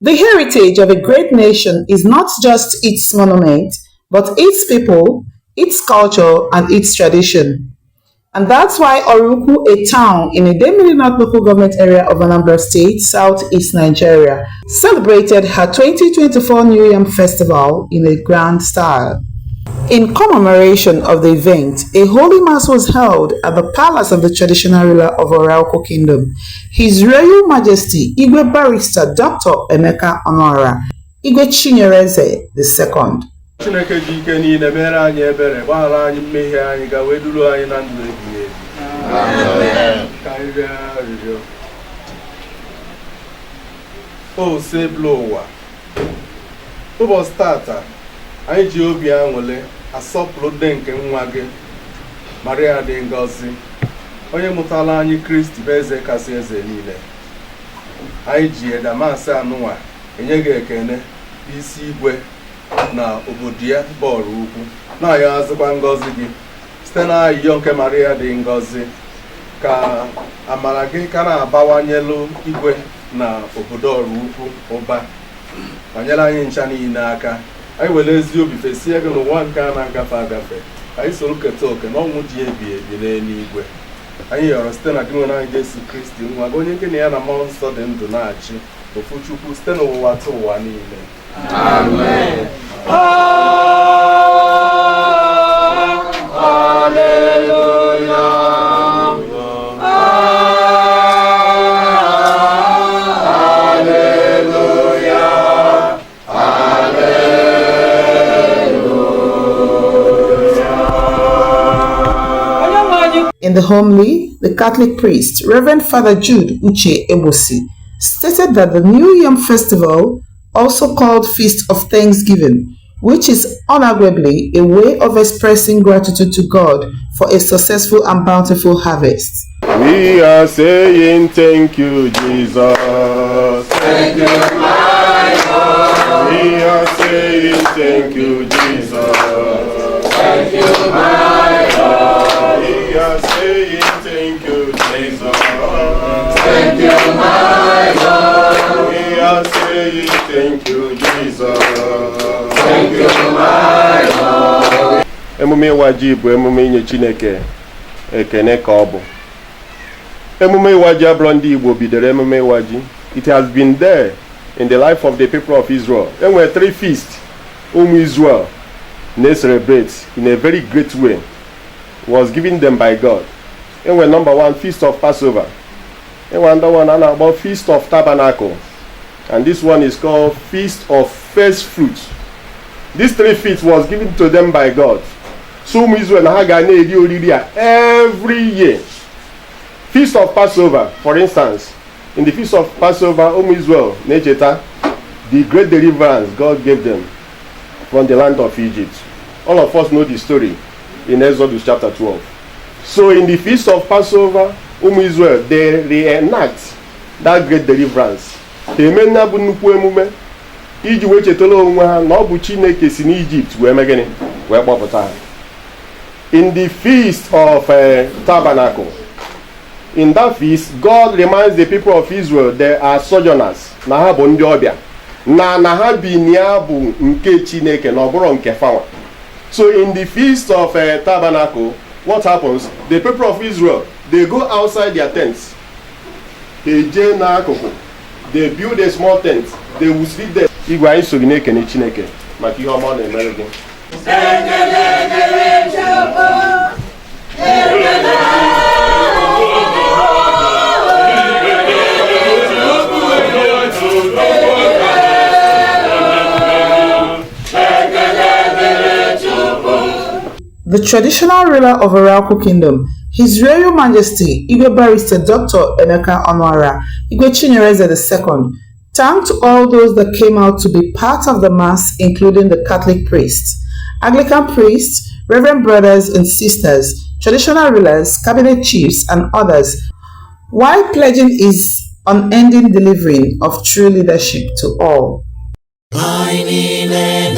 The heritage of a great nation is not just its monument, but its people, its culture, and its tradition. And that's why Oraukwu, a town in a Idemili North local government area of Anambra State, southeast Nigeria, celebrated her 2024 New Yam Festival in a grand style. In commemoration of the event, a holy mass was held at the palace of the traditional ruler of Oraukwu Kingdom, His Royal Majesty Igwe Barrister Dr. Emeka Onora, Igwe Chinyereze II. Chineke ji ike niile mere anyị ebere gbaghara anyị mmehie anyị ga wee duru anyị na ndụ ebighị ebi. Amen. Ka anyị rịọ arịrịọ. O sebụl ụwa, ụbọchị tata anyị ji obi aṅụrị asọpụrụ dị nke nwa gị Maria dị ngọzi, onye mụtara anyị Kristi bụ eze kasị eze niile. Anyị ji edamasị anụnwa enye gị ekene isi igwe na obodo ya bụ Oraukwu, na-ayọ azịkwa ngọzi gị site n'ayịyọ nke Maria dị ngọzi, ka amara gị ka na-abawanyelu igwe na obodo Oraukwu ụba, banyere anyị ncha niile aka. Anyị were ezi obi fesie gị n'ụwa nke a na-agafe agafe, anyị soro keta oke n'ọnwụ dị ebi ebi n'eluigwe. Anyị yọrọ site na gị nwere anyị Jesu Kristi nwa gị, onye nke na ya na mmụọ nsọ dị ndụ na-achị ofu Chukwu site n'ụwa ta ụwa niile. Amen. In the homily, the Catholic priest, Reverend Father Jude Uche Ebosi, stated that the New Yam Festival, also called Feast of Thanksgiving, which is unarguably a way of expressing gratitude to God for a successful and bountiful harvest. We are saying thank you, Jesus. Thank you, my Lord. We are saying thank you, Jesus. Thank you, my Lord. We are saying thank you, Jesus. Thank you, my Lord. We are saying thank you, Jesus. Thank you, my Lord. Emume ịwa ji bụ emume inye Chineke ekene ka ọ bụ. Emume ịwa ji abụrụ ndị Igbo bidoro emume ịwa ji. It has been there in the life of the people of Israel. There were 3 feasts Israel they celebrate in a very great way. Was given them by God. And when number 1, Feast of Passover. And another one about Feast of Tabernacle. And this one is called Feast of First Fruits. These 3 feasts was given to them by God. So Israel every year. Feast of Passover, for instance. In the Feast of Passover, Israel, the great deliverance God gave them from the land of Egypt. All of us know the story in Exodus chapter 12. So in the Feast of Passover, Israel, they reenact that great deliverance. In the Feast of Tabernacle, in that feast, God reminds the people of Israel they are sojourners. So in the Feast of Tabernacle, what happens? The people of Israel, they go outside their tents. They build a small tent. They will sleep there. The traditional ruler of Oraukwu Kingdom, His Royal Majesty Igwe Barrister Dr. Emeka Onora, Igwe Chinyereze II, thanked all those that came out to be part of the Mass, including the Catholic priests, Anglican priests, Reverend brothers and sisters, traditional rulers, cabinet chiefs, and others, while pledging His unending delivering of true leadership to all. I need an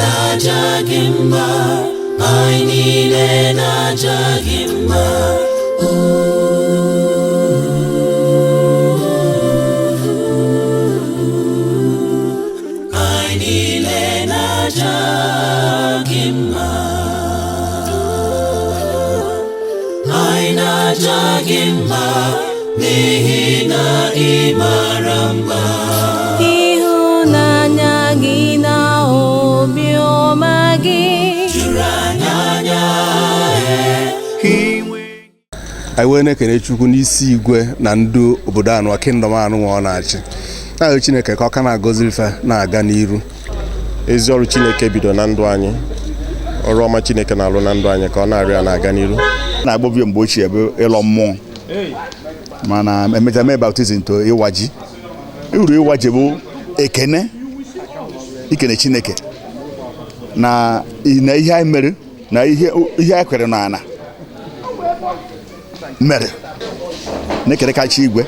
mma n'ihi na ị mara mma. Ịhụnanya gị na obiọma gị juru anya anyị wee na-ekene Chukwu n'isi igwe na ndị obodo anụ kingdom anụ nwa ọ na-achị na Chineke ka ọ ka na-agọzi ife na-aga n'iru. Ezi ọrụ Chineke bido na ndụ anyị, ọrụ ọma Chineke na-alụ na ndụ anyị ka ọ na-arịọ na-aga n'iru. Na-agbọbie mgbe ochie bụ ịlọ mmụọ, mana emecha mee baptizim to ịwa ji. Uru ịwa ji bụ ikene Chineke na ihe anyị mere na ihe anyị kwere n'ala mere na-ekere kacha igwe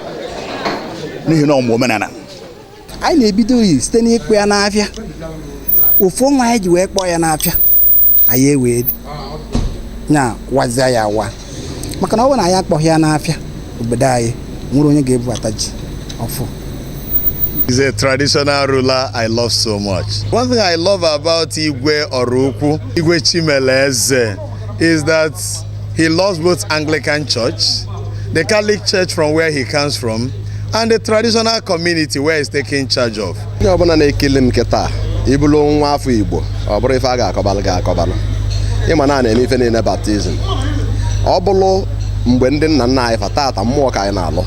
n'ihi na ọmụ omenala. Anyị na-ebido oyi site n'ịkpọ ya n'afịa. Ofu nwa anyị ji wee kpọọ ya n'afịa, anyị ewee nya wazia ya awa, maka na ọ bụrụ na anyị akpọghị ya n'afịa obodo anyị nwere onye ga-ebubata ji ọfụ. He's a traditional ruler I love so much. One thing I love about Igwe Oraukwu, Igwe Chimeleze, is that he loves both Anglican Church, the Catholic Church from where he comes from, and the traditional community where he's taking charge of. Onye ọbụla na-ekele m nkịta ịbụrụ nwa afọ Igbo, ọ bụrụ ife a ga-akọbalụ ịma na na-eme ife niile baptizim. Ọ bụrụ mgbe ndị nna nna anyị fatata mmụọ ka anyị na-alụ,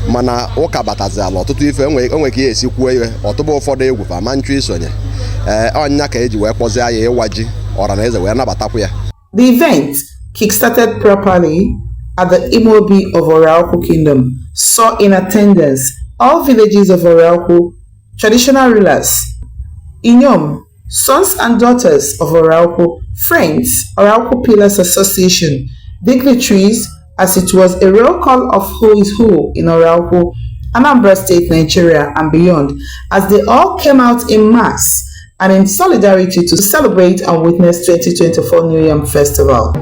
mana ụka batazi ala ọtụtụ ife enwe ka esi kwuo ihe ọtụtụ ụfọdụ egwu fa ma nchụ isonye ọnya ka eji wee kpọzie ya ịwa ji ọra na eze wee nabatakwa ya. The event, kick-started properly at the Imobi of Oraukwu Kingdom, saw in attendance all villages of Oraukwu, traditional rulers, Inyom, sons and daughters of Oraukwu, friends, Oraukwu Pillars Association, dignitaries, as it was a roll call of who is who in Oraukwu, Anambra State, Nigeria, and beyond, as they all came out in mass and in solidarity to celebrate and witness 2024 New Yam Festival.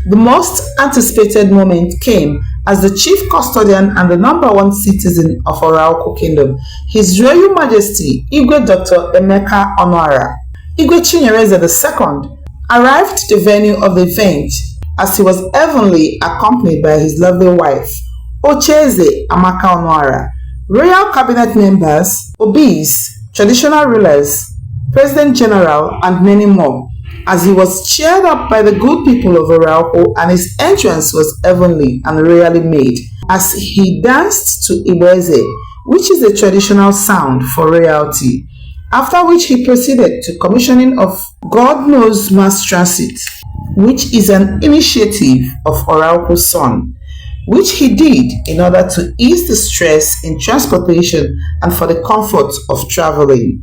The most anticipated moment came as the chief custodian and the #1 citizen of Oraukwu Kingdom, His Royal Majesty Igwe Dr. Emeka Onuara, Igwe Chinyereze II, arrived to the venue of the event as he was heavenly accompanied by his lovely wife, Ocheze Amaka Onuara, royal cabinet members, obis, traditional rulers, President General, and many more, as he was cheered up by the good people of Oraukwu, and his entrance was heavenly and royally made, as he danced to Ibeze, which is the traditional sound for royalty, after which he proceeded to commissioning of God Knows Mass Transit, which is an initiative of Oraukwu's son, which he did in order to ease the stress in transportation and for the comfort of traveling.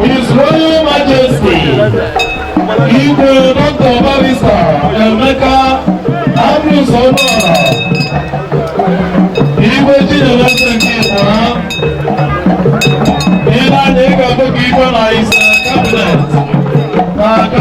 His Royal Majesty Igwe Dr. Barrister Emeka Onuara, Igwe Chinyereze ihe na-ega abụghị Igwe na his cabinet na-aga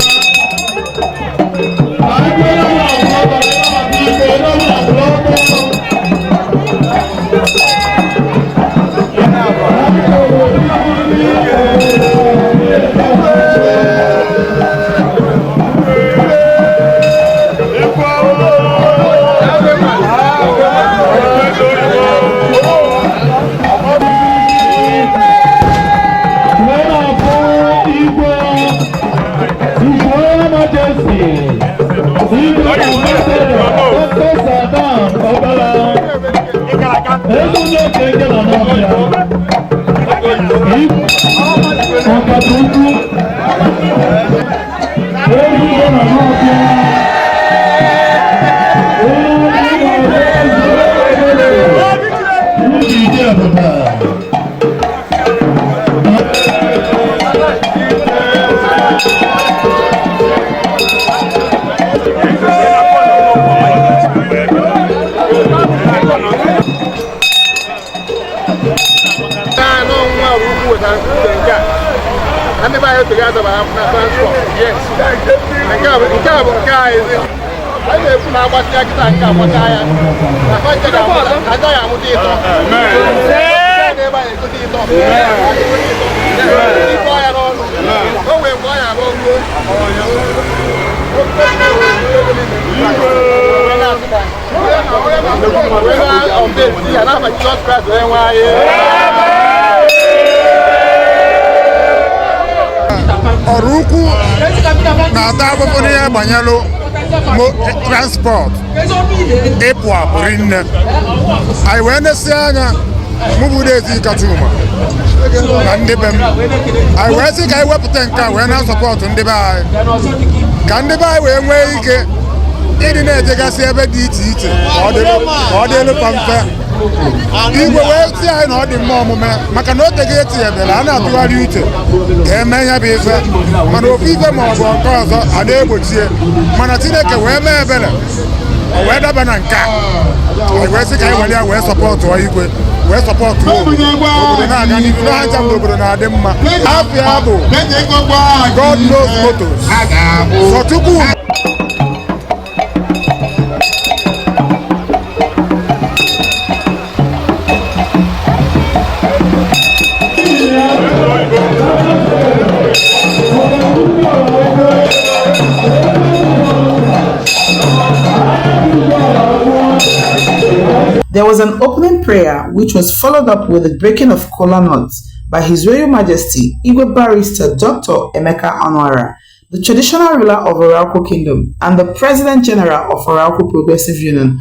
together by transport. Yes. Oraukwu na-ata afụfụ n'ihe gbanyelụ transport ịpụ apụ rinne anyị wee na-esi anya mụbụrụ ezi katuma na ndị be m anyị wee sị ka anyị wepụta nke a wee na-asọpọtụ ndị be anyị ka ndị be anyị wee nwee ike ịdị na-ejegasị ebe dị iche iche ka ọ dịlụ kwa mfe igwe wee si anyị na ọ dị mma omume maka na o teghị etinyebela a na-atụgharị uche ka eme ya bụ ife mana ofu ife ma ọ bụ nke ọzọ a na-egbochie mana Chineke wee mee ebere o wee daba na nke a anyị wee sị ka anyị were ya wee sọpọtụọ igwe wee sọpọtụ obodo na-aga n'ihu na ha ncha bụ obodo na-adị mma afịa bụ God knows motos so tupu There was an opening prayer which was followed up with the breaking of kola nuts by His Royal Majesty Igwe Barrister Dr. Emeka Onwara, the traditional ruler of Oraukwu Kingdom and the President General of Oraukwu Progressive Union.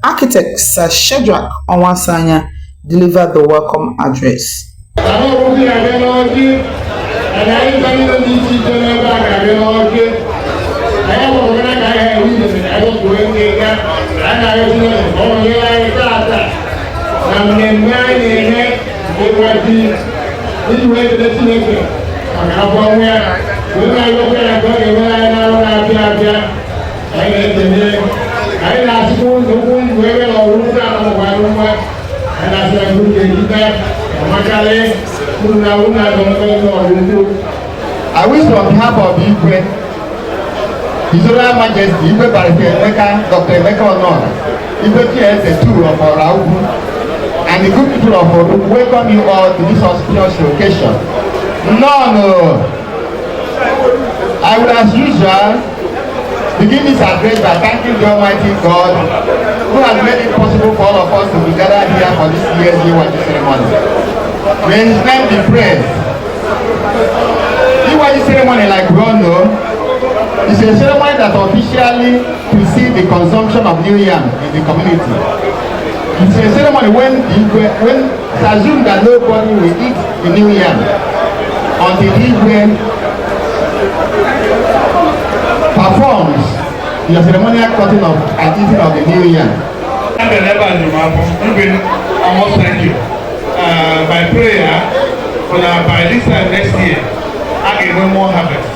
Architect Sir Shedrack Onwasanya delivered the welcome address. I wish on behalf of Igwe, His Royal Majesty Igwe Barrister Dr. Emeka Onwara, Igwe TS2 of Oraukwu, and the good people of Oraukwu welcome you all to this auspicious occasion. No. I will, as usual, begin this address by thanking the Almighty God who has made it possible for all of us to be gathered here for this year's Iwaji ceremony. May His name be praised. Iwaji ceremony, like we all know, is a ceremony that officially precedes the consumption of New Yam in the community. It's a ceremony when it's assumed that nobody will eat the New Yam until Igwe performs the ceremonial cutting of and eating of the New Yam. I must thank you. By prayer, by this time next year, I can no more harvest.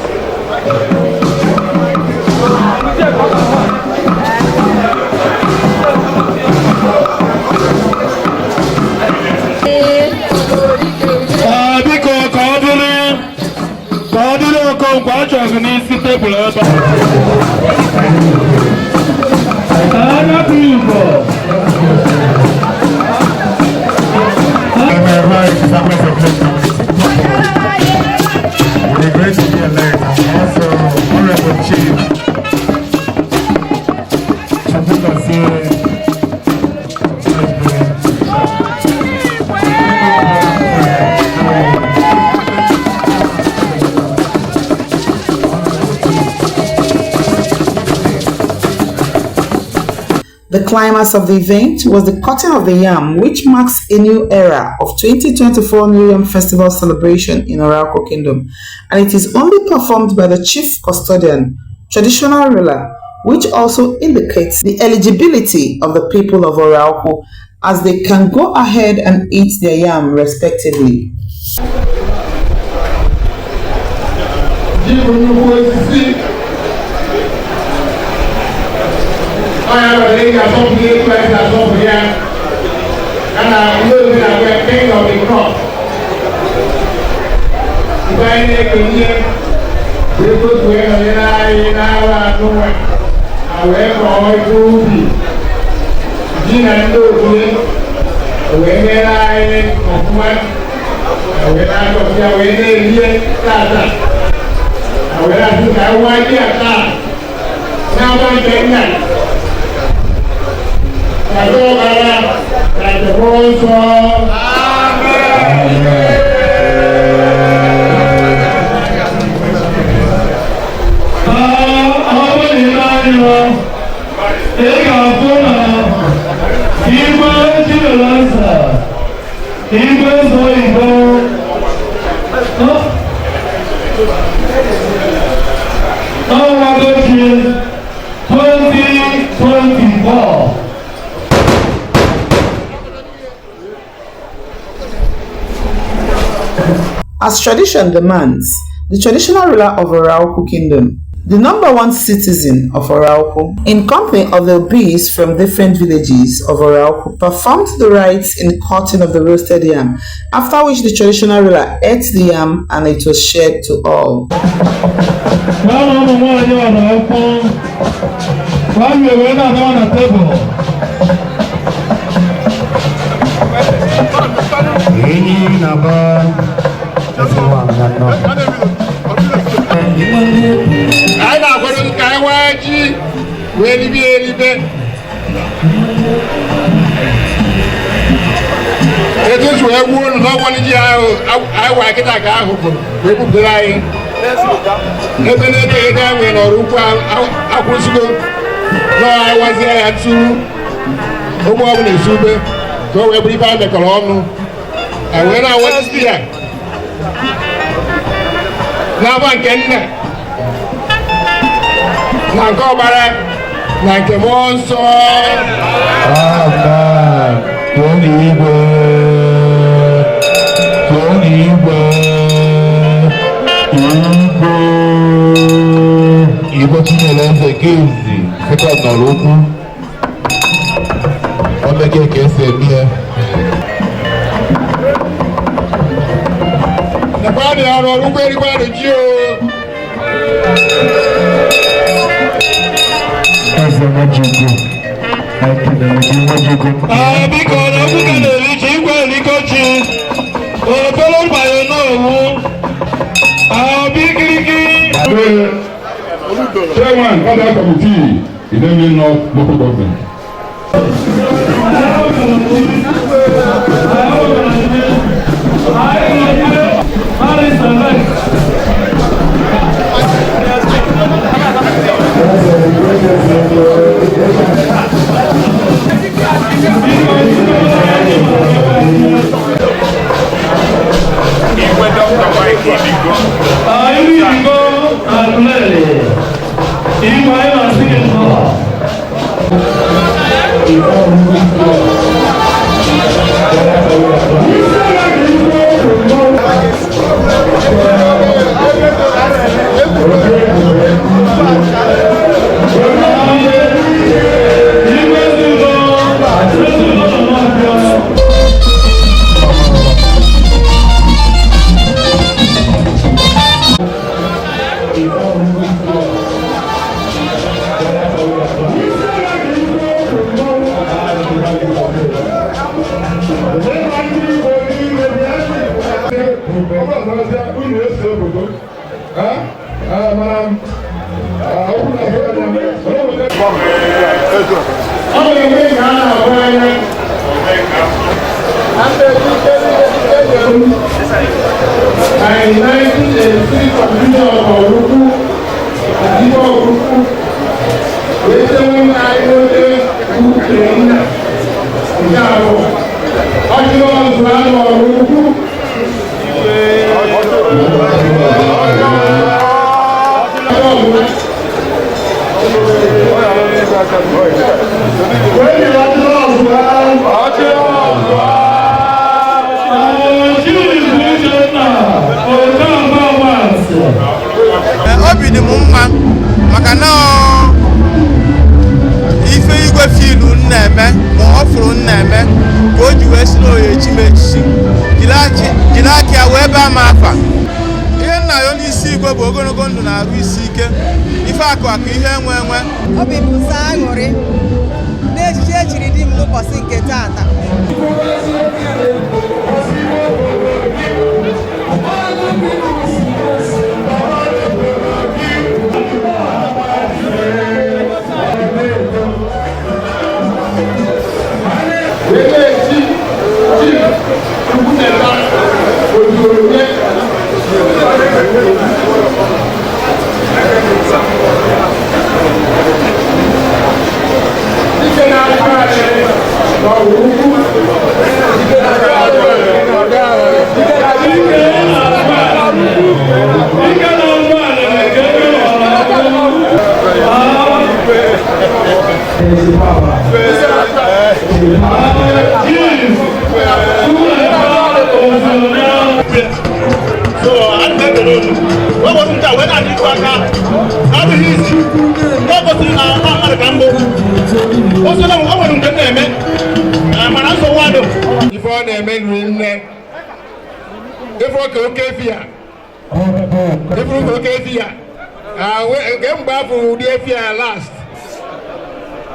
The climax of the event was the cutting of the yam, which marks a new era of 2024 New Yam Festival celebration in Oraukwu Kingdom, and it is only performed by the chief custodian, traditional ruler, which also indicates the eligibility of the people of Oraukwu as they can go ahead and eat their yam respectively. I have a lady at home here, friends at home here, and I know that we're king of the crop. If I make a year, we go to I nowhere. I will for all Ruby. Gina and Ruby, As tradition demands, the traditional ruler of Oraukwu Kingdom, the #1 citizen of Oraukwu, in company of the bees from different villages of Oraukwu, performed the rites in cutting of the roasted yam, after which the traditional ruler ate the yam and it was shared to all. I na kwaro kai waji we libe etu we wu no woni ji ai wa kita ga ahu we bu brai ebe ne ke da we no Oraukwu akwusigo no ai wazi ya tu omo abu ne sube to we bri ba me kolo onu ai we na wazi ya na bankenna na nkobara na nke mmụọ nsọ Igwe Chinyere Eze Gezi sekọnd Oraukwu omeke ka esi eme ya Nabani ọrụ Oraukwu erigwado ji o biko Oraukwu ka na-eri ji igwe erikochi ofere mgbanye n'owu bikiriki Chairman, Father Committee, Idemili North Local Government. Obi dị m mma maka na ife igwe fiilu na-eme ma ọ fụrụ na-eme ka o ji wee si n'oye echi m echichi jiri aka ya wee baa m afa. Ihe nna ya n'isi igwe bụ ogologo ndụ na-arụ isi ike ife akụ ihe enwe obi bụ sọ aṅụrị n'echiche echiri di m n'ụbọchị nke taata.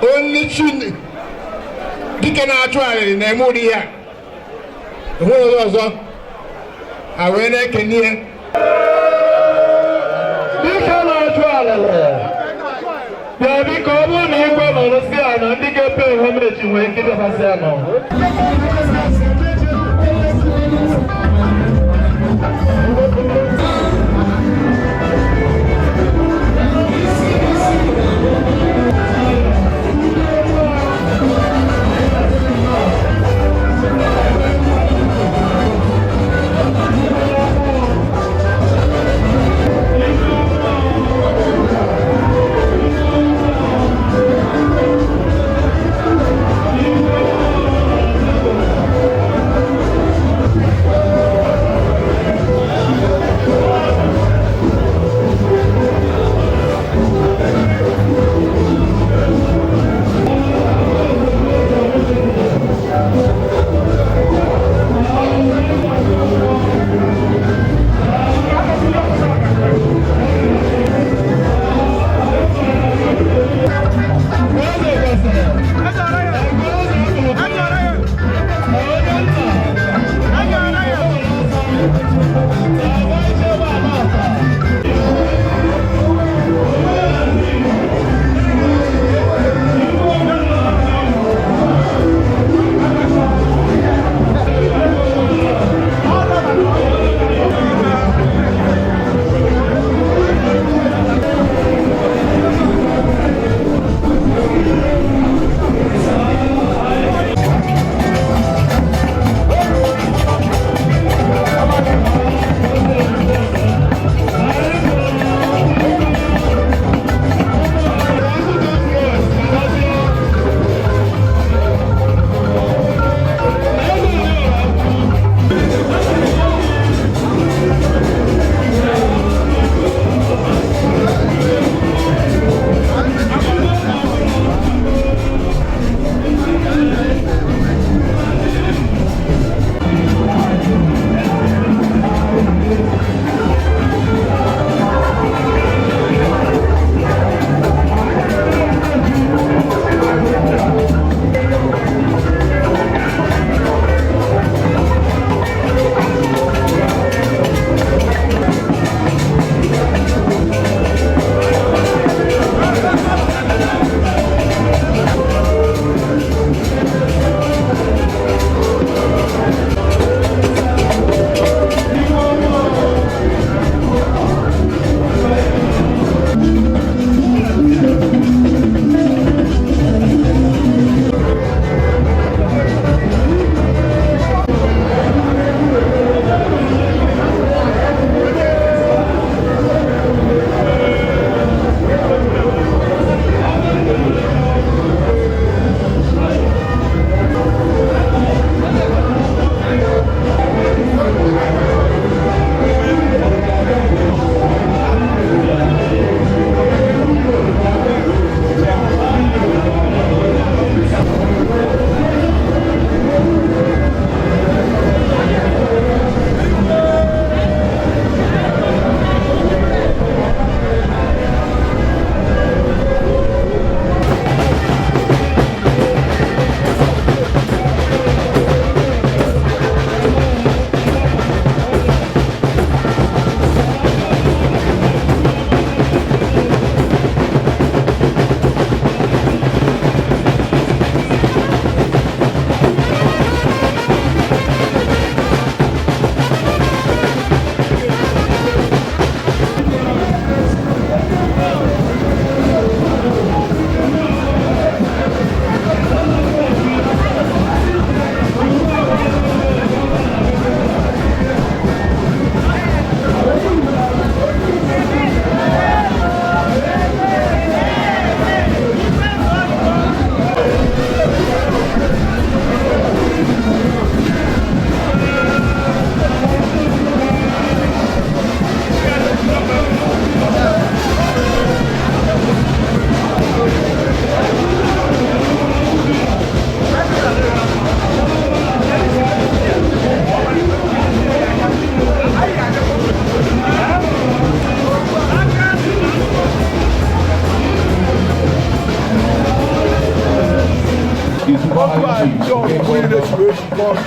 Only chin. Dike na-achụ na-eme ụdị ya. Enweghị ọzọ. A wee na-ekene ya. Dike na-achụ alele. Bịa biko ọ bụrụ na igwe nọrọ si anọ ndị ga-epe ihe mechi nwee ike ịbịabasị anọ.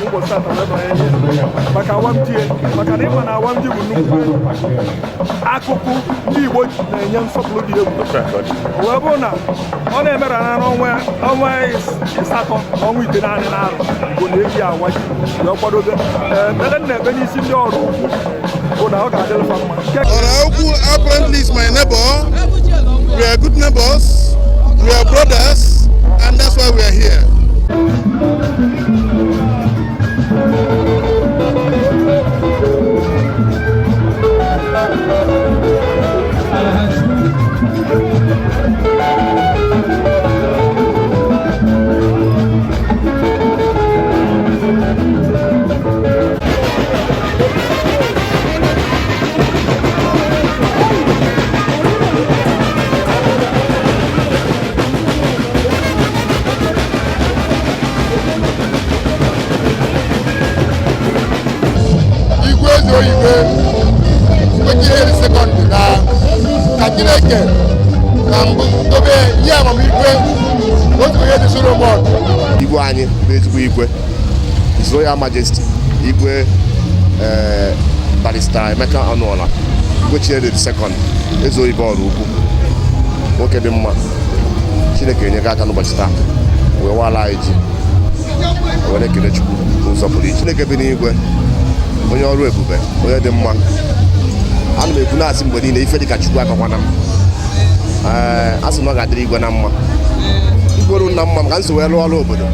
ụbọchị tata wee banye ihe maka awamji maka na ịma na awamji bụ nnukwu akụkụ ndị Igbo na-enye nsọpụrụ dị egwu wee bụrụ na ọ na-emerana n'ọnwa ịsatọ ọnwa ite naanị na-arụ Igbo na-eji awa ji wee kwadobe ele na-ebe n'isi ndị ọrụ ukwu bụ na ọ ga-adịrịfa mma. Oraukwu apparently is my neighbor. We are good neighbors, we are brothers, and that's why we are here. Igwe anyị bụ ezigbo igwe His Royal Majesty Igwe Barrister Emeka Ọnụọla Igwe Chinedu II ezo ibe Oraukwu nwoke dị mma Chineke enyega aka n'ụbọchị taa wee wala anyị ji were ekele Chukwu n'ụzọ pụrụ iche. Chineke bi n'igwe onye ọrụ ebube onye dị mma ana m ekwu na-asị mgbe niile ife dịka Chukwu akọkwana m a sị na ọ ga-adịrị igwe na mma igweru na mma maka nso wee rụọ ọrụ obodo.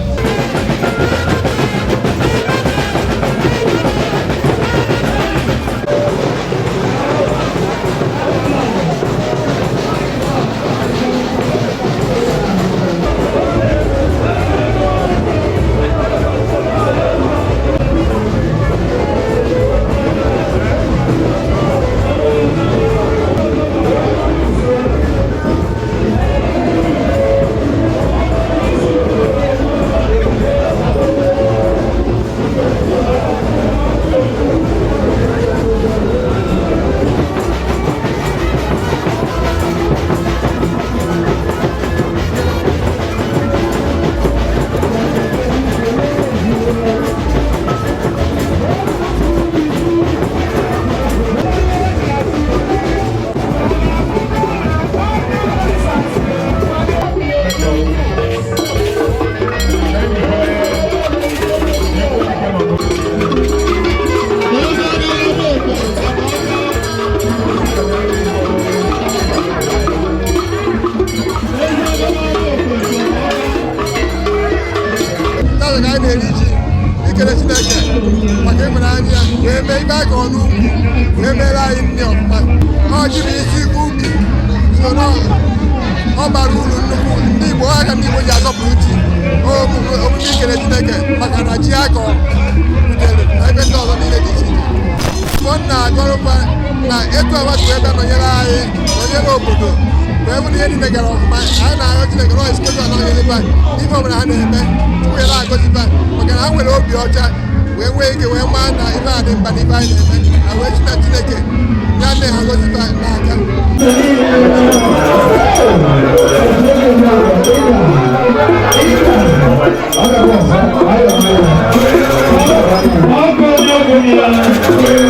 Oraukwu